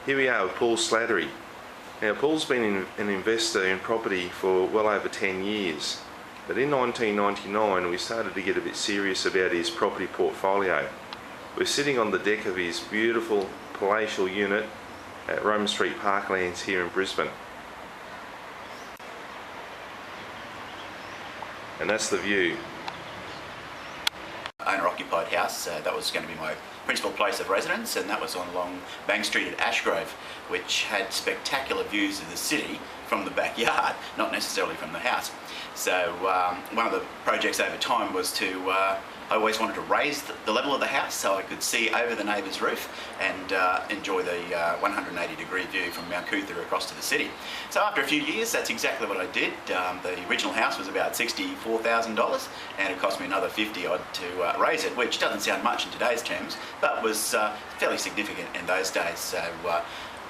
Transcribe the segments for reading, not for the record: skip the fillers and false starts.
Here we are with Paul Slattery. Now, Paul's been an investor in property for well over 10 years, but in 1999 we started to get a bit serious about his property portfolio. We're sitting on the deck of his beautiful palatial unit at Roma Street Parklands here in Brisbane. And that's the view. Owner-occupied house, that was going to be my principal place of residence, and that was on along Bank Street at Ashgrove, which had spectacular views of the city from the backyard, not necessarily from the house. So one of the projects over time was to, I always wanted to raise the level of the house so I could see over the neighbour's roof and enjoy the 180-degree view from Mount Cootha across to the city. So after a few years, that's exactly what I did. The original house was about $64,000, and it cost me another $50 odd to raise it, which doesn't sound much in today's terms, but was fairly significant in those days. So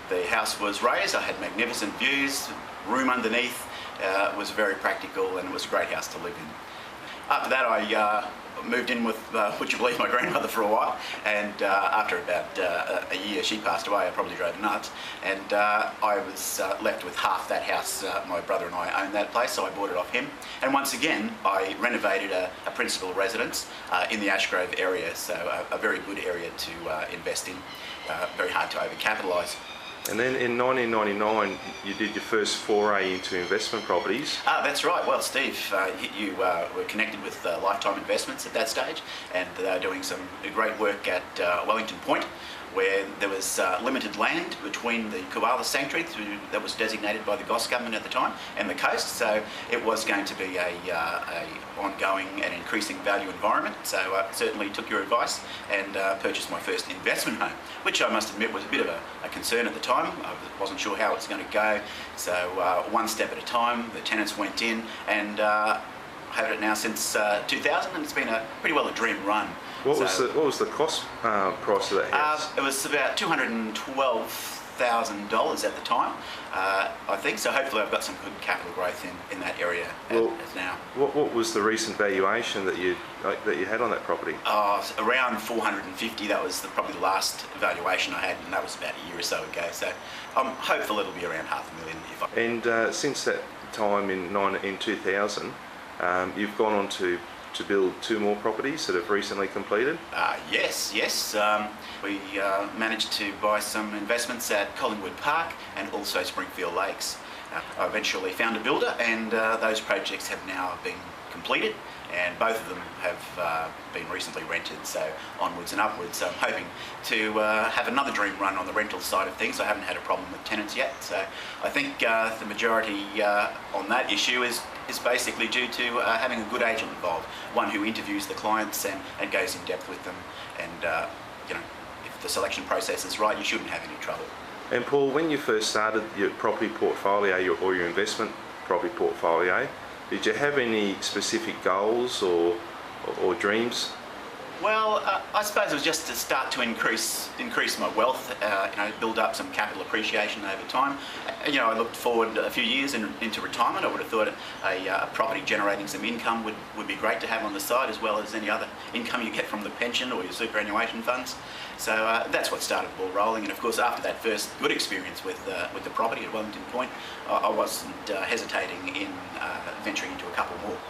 the house was raised, I had magnificent views, room underneath, was very practical, and it was a great house to live in. After that, I moved in with, would you believe, my grandmother for a while, and after about a year she passed away. I probably drove nuts, and I was left with half that house. My brother and I owned that place, so I bought it off him, and once again I renovated a principal residence in the Ashgrove area, so a very good area to invest in, very hard to overcapitalise. And then in 1999 you did your first foray into investment properties. That's right. Well, Steve, you were connected with Lifetime Investments at that stage, and they were doing some great work at Wellington Point, where there was limited land between the koala sanctuary that was designated by the Goss government at the time and the coast, so it was going to be a ongoing and increasing value environment. So I certainly took your advice and purchased my first investment home, which I must admit was a bit of a concern at the time. I wasn't sure how it was going to go, so one step at a time. The tenants went in, and I've had it now since 2000, and it's been pretty well a dream run. What was the cost price of that house? It was about $212,000 at the time, I think. So hopefully I've got some good capital growth in that area as now. What was the recent valuation that you had on that property? Around 450. That was probably the last valuation I had, and that was about a year or so ago. So I'm hopeful it'll be around $500,000. And since that time in 2000, you've gone on to build 2 more properties that have recently completed? Yes. We managed to buy some investments at Collingwood Park and also Springfield Lakes. I eventually found a builder, and those projects have now been completed, and both of them have been recently rented, so onwards and upwards. So I'm hoping to have another dream run on the rental side of things. I haven't had a problem with tenants yet, so I think the majority on that issue is basically due to having a good agent involved, one who interviews the clients and goes in depth with them, and if the selection process is right, you shouldn't have any trouble. And Paul, when you first started your property portfolio or your investment property portfolio, did you have any specific goals or dreams? Well, I suppose it was just to start to increase my wealth, build up some capital appreciation over time. I looked forward a few years into retirement. I would have thought a property generating some income would be great to have on the side, as well as any other income you get from the pension or your superannuation funds. So that's what started the ball rolling. And of course, after that first good experience with the property at Wellington Point, I wasn't hesitating in venturing into a couple more.